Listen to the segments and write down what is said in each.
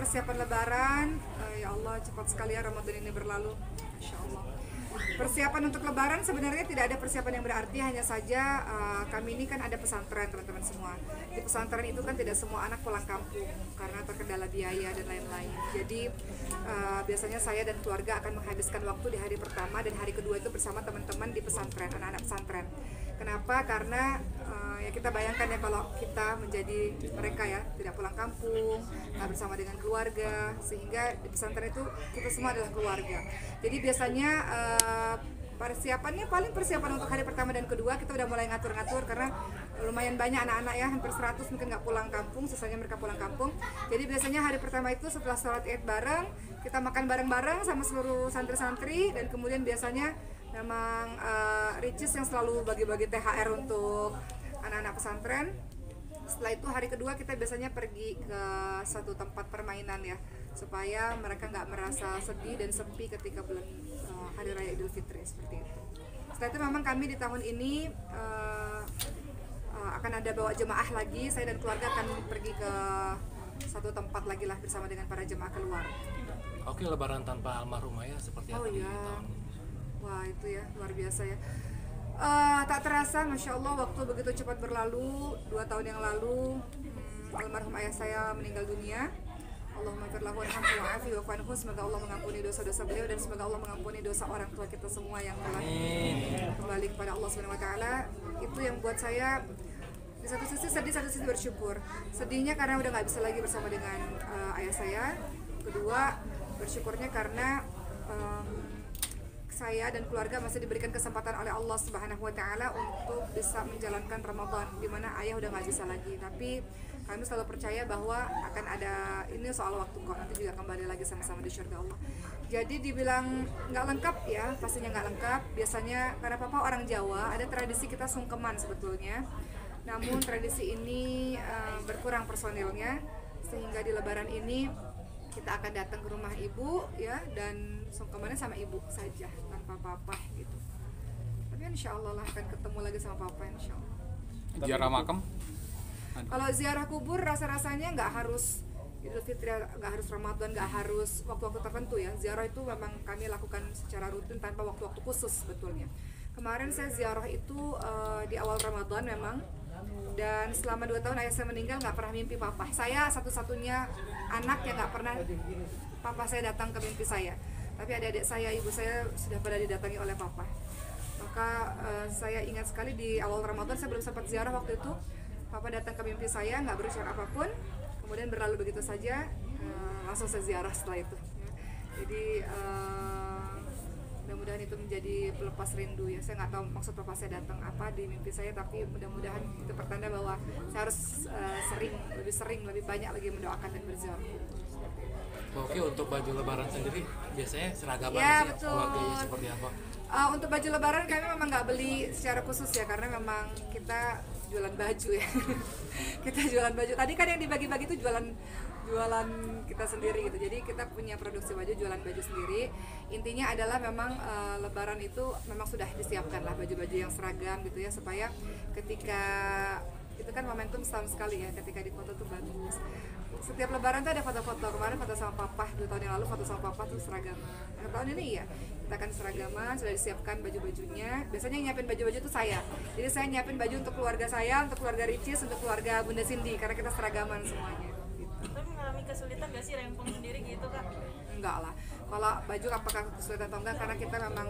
persiapan Lebaran, ya Allah cepat sekali ya Ramadan ini berlalu, Masya Allah. Persiapan untuk Lebaran sebenarnya tidak ada persiapan yang berarti, hanya saja kami ini kan ada pesantren teman-teman semua. Di pesantren itu kan tidak semua anak pulang kampung karena terkendala biaya dan lain-lain. Jadi biasanya saya dan keluarga akan menghabiskan waktu di hari pertama dan hari kedua itu bersama teman-teman di pesantren, anak-anak pesantren. Kenapa? Karena ya kita bayangkan ya kalau kita menjadi mereka ya, tidak pulang kampung, nggak bersama dengan keluarga, sehingga di pesantren itu kita semua adalah keluarga. Jadi biasanya persiapannya paling persiapan untuk hari pertama dan kedua kita udah mulai ngatur-ngatur karena lumayan banyak anak-anak ya, hampir 100 mungkin nggak pulang kampung, sisanya mereka pulang kampung. Jadi biasanya hari pertama itu setelah sholat Id bareng, kita makan bareng-bareng sama seluruh santri-santri, dan kemudian biasanya memang Ricis yang selalu bagi-bagi THR untuk anak-anak pesantren. Setelah itu hari kedua kita biasanya pergi ke satu tempat permainan ya, supaya mereka nggak merasa sedih dan sepi ketika bulan Hari Raya Idul Fitri seperti itu. Setelah itu memang kami di tahun ini akan ada bawa jemaah lagi, saya dan keluarga akan pergi ke satu tempat lagi lah bersama dengan para jemaah keluar. Oke, Lebaran tanpa almarhum ayah seperti apa di tahun ini? Wah itu ya luar biasa ya. Tak terasa, Masya Allah, waktu begitu cepat berlalu. 2 tahun yang lalu almarhum ayah saya meninggal dunia. Allahumma ighfir lahu warhamhu wa'afi wa'fu anhu. Semoga Allah mengampuni dosa-dosa beliau dan semoga Allah mengampuni dosa orang tua kita semua yang telah kembali kepada Allah Subhanahu wa taala. Itu yang buat saya di satu sisi sedih, satu sisi bersyukur. Sedihnya karena udah nggak bisa lagi bersama dengan ayah saya. Kedua, bersyukurnya karena saya dan keluarga masih diberikan kesempatan oleh Allah Subhanahu wa taala untuk bisa menjalankan Ramadan di mana ayah udah nggak bisa lagi. Tapi kami selalu percaya bahwa akan ada, ini soal waktu kok, nanti juga kembali lagi sama-sama di syurga Allah. Jadi dibilang nggak lengkap ya, pastinya nggak lengkap. Biasanya karena papa orang Jawa, ada tradisi kita sungkeman sebetulnya. Namun tradisi ini berkurang personilnya, sehingga di Lebaran ini kita akan datang ke rumah ibu ya, dan sungkemannya sama ibu saja tanpa papa gitu. Tapi insya Allah lah akan ketemu lagi sama papa insya Allah. Ziarah makam? Kalau ziarah kubur rasa-rasanya nggak harus Idul Fitri, nggak harus Ramadan, nggak harus waktu-waktu tertentu ya. Ziarah itu memang kami lakukan secara rutin tanpa waktu-waktu khusus sebetulnya. Kemarin saya ziarah itu di awal Ramadan memang, dan selama 2 tahun ayah saya meninggal nggak pernah mimpi papa. Saya satu-satunya anak yang nggak pernah papa saya datang ke mimpi saya. Tapi adik-adik saya, ibu saya sudah pada didatangi oleh papa. Maka saya ingat sekali di awal Ramadan saya belum sempat ziarah waktu itu. Papa datang ke mimpi saya, nggak berucap apapun, kemudian berlalu begitu saja, langsung saya ziarah setelah itu. Jadi mudah-mudahan itu menjadi pelepas rindu ya. Saya nggak tahu maksud papa saya datang apa di mimpi saya, tapi mudah-mudahan itu pertanda bahwa saya harus lebih banyak lagi mendoakan dan berziarah. Oke, untuk baju Lebaran sendiri biasanya seragam Ya, sih, betul. keluarganya seperti apa? Untuk baju Lebaran kami memang nggak beli secara khusus ya, karena memang kita jualan baju ya. Kita jualan baju. Tadi kan yang dibagi-bagi itu jualan kita sendiri gitu. Jadi kita punya produksi baju, jualan baju sendiri. Intinya adalah memang Lebaran itu memang sudah disiapkan lah baju-baju yang seragam gitu ya, supaya ketika itu kan momentum setahun sekali ya, ketika di foto tuh bagus. Setiap Lebaran tuh ada foto-foto. Kemarin foto sama papa, 2 tahun yang lalu foto sama papa tuh seragam. Yang tahun ini ya kita akan seragaman, sudah disiapkan baju-bajunya. Biasanya yang nyiapin baju-baju itu saya. Jadi saya nyiapin baju untuk keluarga saya, untuk keluarga Ricis, untuk keluarga Bunda Cindy, karena kita seragaman semuanya gitu. Tapi mengalami kesulitan gak sih rempong sendiri gitu Kak? Enggak lah. Kalau baju apakah kesulitan atau enggak, karena kita memang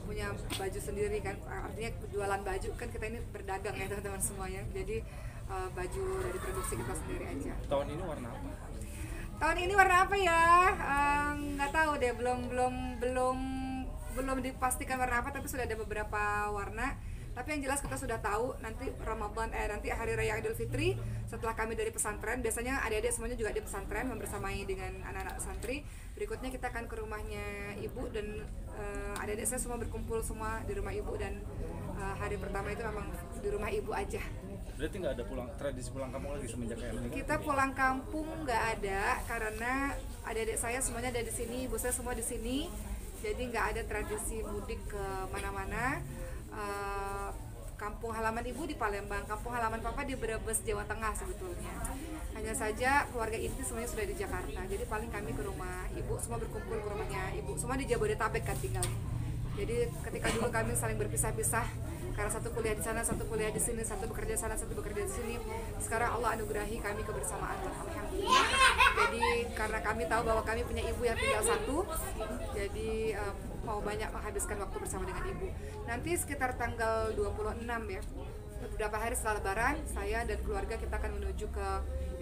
punya baju sendiri kan. Artinya jualan baju kan, kita ini berdagang ya teman-teman semuanya. Jadi baju dari produksi kita sendiri aja. Tahun ini warna apa? Tahun ini warna apa ya? Nggak tahu deh, belum dipastikan warna apa, tapi sudah ada beberapa warna. Tapi yang jelas kita sudah tahu nanti nanti hari raya Idul Fitri setelah kami dari pesantren, biasanya adik-adik semuanya juga di pesantren membersamai dengan anak-anak santri. Berikutnya kita akan ke rumahnya ibu, dan adik-adik saya semua berkumpul semua di rumah ibu, dan hari pertama itu memang di rumah ibu aja. Berarti nggak ada tradisi pulang kampung lagi semenjak ayah meninggal? Kita pulang kampung nggak ada, karena adik-adik saya semuanya ada di sini, ibu saya semua di sini. Jadi nggak ada tradisi mudik ke mana-mana. kampung halaman ibu di Palembang, kampung halaman papa di Brebes, Jawa Tengah sebetulnya. Hanya saja keluarga inti semuanya sudah di Jakarta. Jadi paling kami ke rumah ibu, semua berkumpul ke rumahnya ibu. Semua di Jabodetabek kan tinggalnya. Jadi ketika dulu kami saling berpisah-pisah karena satu kuliah di sana, satu kuliah di sini, satu bekerja di sana, satu bekerja di sini. Sekarang Allah anugerahi kami kebersamaan, alhamdulillah. Jadi karena kami tahu bahwa kami punya ibu yang tinggal satu, jadi mau banyak menghabiskan waktu bersama dengan ibu. Nanti sekitar tanggal 26 ya, beberapa hari setelah Lebaran, saya dan keluarga kita akan menuju ke,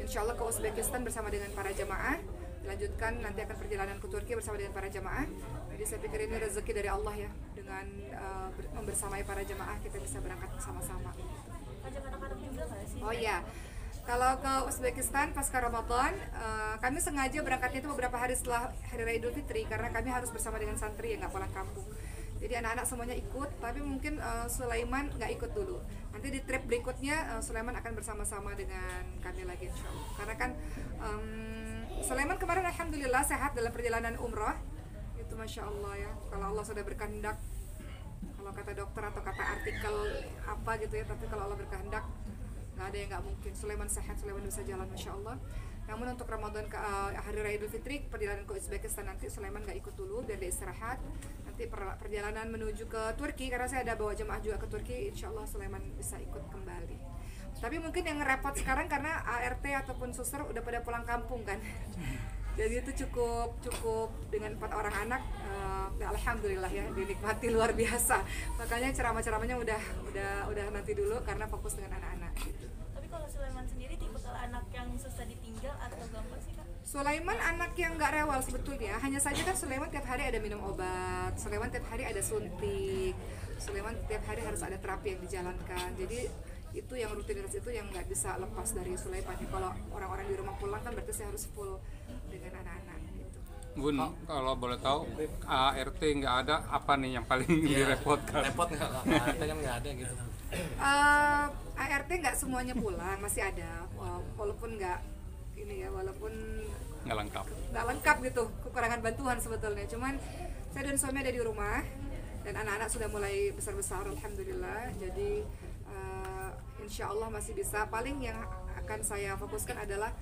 insya Allah ke Uzbekistan bersama dengan para jamaah. Dilanjutkan nanti akan perjalanan ke Turki bersama dengan para jamaah. Jadi saya pikir ini rezeki dari Allah ya, dengan membersamai para jamaah kita bisa berangkat bersama-sama. Ajak anak-anak juga nggak sih? Oh iya, kalau ke Uzbekistan pasca Ramadan, kami sengaja berangkatnya itu beberapa hari setelah Hari Raya Idul Fitri karena kami harus bersama dengan santri yang nggak pulang kampung. Jadi anak-anak semuanya ikut, tapi mungkin Sulaiman nggak ikut dulu. Nanti di trip berikutnya Sulaiman akan bersama-sama dengan kami lagi insya Allah. Karena kan Sulaiman kemarin alhamdulillah sehat dalam perjalanan umroh. Itu masya Allah ya, kalau Allah sudah berkehendak, kalau kata dokter atau kata artikel apa gitu ya, tapi kalau Allah berkehendak nggak ada yang nggak mungkin. Sulaiman sehat, Sulaiman bisa jalan masya Allah. Namun untuk Ramadan ke Hari Raya Idul Fitri, perjalanan ke Uzbekistan nanti Sulaiman nggak ikut dulu biar dia istirahat. Nanti perjalanan menuju ke Turki, karena saya ada bawa jemaah juga ke Turki, insya Allah Sulaiman bisa ikut kembali. Tapi mungkin yang repot sekarang karena ART ataupun suster udah pada pulang kampung kan. Jadi itu cukup dengan 4 orang anak, alhamdulillah ya, dinikmati luar biasa. Makanya ceramah-ceramahnya udah nanti dulu karena fokus dengan anak-anak gitu. Tapi kalau Sulaiman sendiri tipikal anak yang susah ditinggal atau gampang sih Kak? Sulaiman anak yang nggak rewel sebetulnya, hanya saja kan Sulaiman tiap hari ada minum obat, Sulaiman tiap hari ada suntik, Sulaiman tiap hari harus ada terapi yang dijalankan. Jadi itu yang rutinitas itu yang nggak bisa lepas dari Sulaiman. Kalau orang-orang di rumah pulang kan berarti saya harus full dengan anak-anak gitu. Bun, kalau boleh tahu ART nggak ada, apa nih yang paling direpotkan? Repot nggak? ART kan nggak ada gitu. ART nggak semuanya pulang, masih ada, walaupun nggak ini ya, walaupun Nggak lengkap gitu, kekurangan bantuan sebetulnya. Cuman saya dan suami ada di rumah dan anak-anak sudah mulai besar-besar alhamdulillah. Jadi insya Allah masih bisa. Paling yang akan saya fokuskan adalah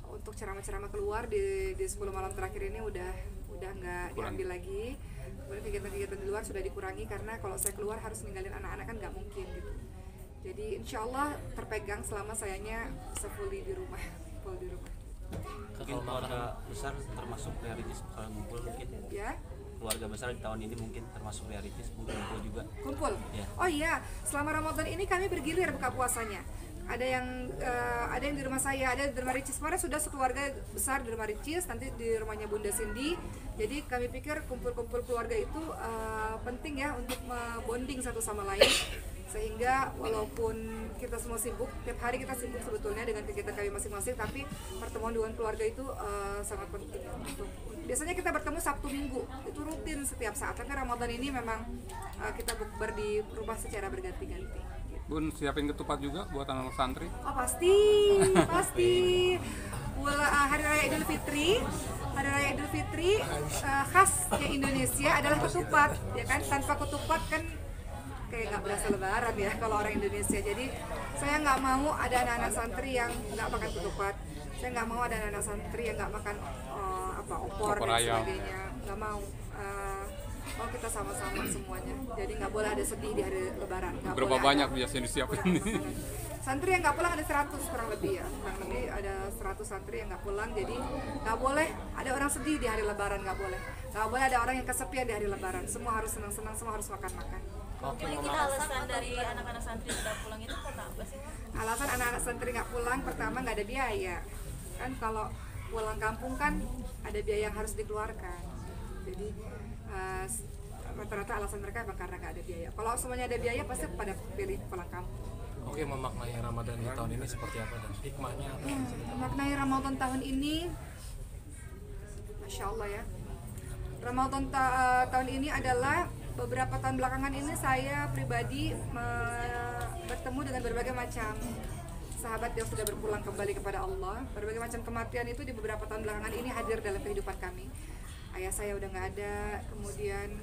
untuk ceramah-ceramah keluar di 10 malam terakhir ini udah nggak diambil lagi. Kemudian kegiatan-kegiatan di luar sudah dikurangi karena kalau saya keluar harus ninggalin anak-anak kan nggak mungkin gitu. Jadi insya Allah terpegang selama sayanya bisa full di rumah. Mungkin keluarga besar termasuk realitis kalau ngumpul mungkin Ya. keluarga besar di tahun ini mungkin termasuk realitis ngumpul juga. Kumpul. Ya. Oh iya, selama Ramadan ini kami bergilir buka puasanya. Ada yang di rumah saya, ada di rumah Ricis. Kemarin sudah sekeluarga besar di rumah Ricis, nanti di rumahnya Bunda Cindy. Jadi kami pikir kumpul-kumpul keluarga itu penting ya untuk bonding satu sama lain. Sehingga walaupun kita semua sibuk, tiap hari kita sibuk sebetulnya dengan kegiatan kami masing-masing, tapi pertemuan dengan keluarga itu sangat penting. Biasanya kita bertemu Sabtu Minggu, itu rutin setiap saat. Tapi Ramadan ini memang kita bukber di rumah secara berganti-ganti. Bun, siapin ketupat juga buat anak santri? Oh pasti. Hari Raya Idul Fitri khasnya Indonesia adalah ketupat, ya kan? Tanpa ketupat kan kayak nggak berasa Lebaran ya kalau orang Indonesia. Jadi saya nggak mau ada anak-anak santri yang nggak makan ketupat. Saya nggak mau ada anak-anak santri yang nggak makan opor dan sebagainya. Nggak mau. Mau kita sama-sama semuanya. Jadi nggak boleh ada sedih di hari Lebaran. Berapa banyak biasanya disiapin? Santri yang nggak pulang ada 100 kurang lebih ya. Kurang lebih ada 100 santri yang nggak pulang. Jadi nggak boleh ada orang sedih di hari Lebaran, nggak boleh. Nggak boleh ada orang yang kesepian di hari Lebaran. Semua harus senang-senang, semua harus makan-makan. Kira-kira alasan dari anak-anak santri tidak pulang itu karena apa sih? Alasan anak-anak santri nggak pulang, pertama nggak ada biaya. Kan kalau pulang kampung kan ada biaya yang harus dikeluarkan. Jadi rata-rata alasan mereka emang karena nggak ada biaya. Kalau semuanya ada biaya pasti pada pilih pulang kampung. Oke, memaknai Ramadan di tahun ini seperti apa dan hikmahnya apa? Memaknai Ramadan tahun ini, Masya Allah ya. Ramadan tahun ini adalah beberapa tahun belakangan ini saya pribadi bertemu dengan berbagai macam sahabat yang sudah berpulang kembali kepada Allah. Berbagai macam kematian itu di beberapa tahun belakangan ini hadir dalam kehidupan kami. Ayah saya udah nggak ada, kemudian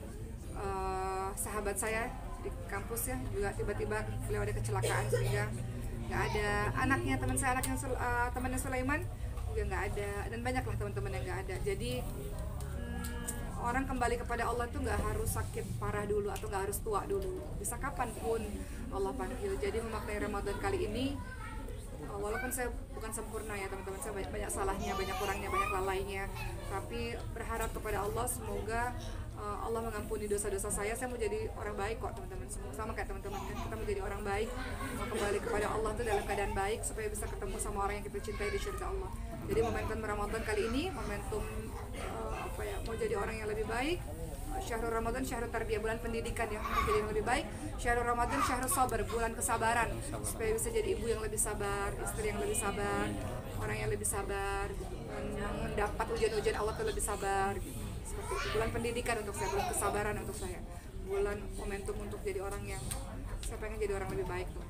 sahabat saya di kampus ya, juga tiba-tiba beliau ada kecelakaan sehingga nggak ada. Anaknya teman saya, temannya Sulaiman juga nggak ada, dan banyaklah teman-teman yang nggak ada. Jadi orang kembali kepada Allah tuh nggak harus sakit parah dulu atau nggak harus tua dulu, bisa kapanpun Allah panggil. Jadi memaknai Ramadan kali ini, walaupun saya bukan sempurna ya teman-teman, saya banyak salahnya, banyak kurangnya, banyak lalainya, tapi berharap kepada Allah semoga Allah mengampuni dosa-dosa saya. Saya mau jadi orang baik kok teman-teman semua, sama kayak teman-teman kan, kita mau jadi orang baik, mau kembali kepada Allah tuh dalam keadaan baik supaya bisa ketemu sama orang yang kita cintai di surga Allah. Jadi momentum Ramadan kali ini momentum mau jadi orang yang lebih baik. Syahrul Ramadan, syahrul tarbiyah, bulan pendidikan ya, untuk jadi yang lebih baik. Syahrul Ramadan, syahrul sabar, bulan kesabaran, supaya bisa jadi ibu yang lebih sabar, istri yang lebih sabar, orang yang lebih sabar, dan mendapat ujian-ujian Allah tuh lebih sabar gitu. Seperti itu. Bulan pendidikan untuk saya, bulan kesabaran untuk saya, bulan momentum untuk jadi orang yang saya pengen jadi orang lebih baik tuh.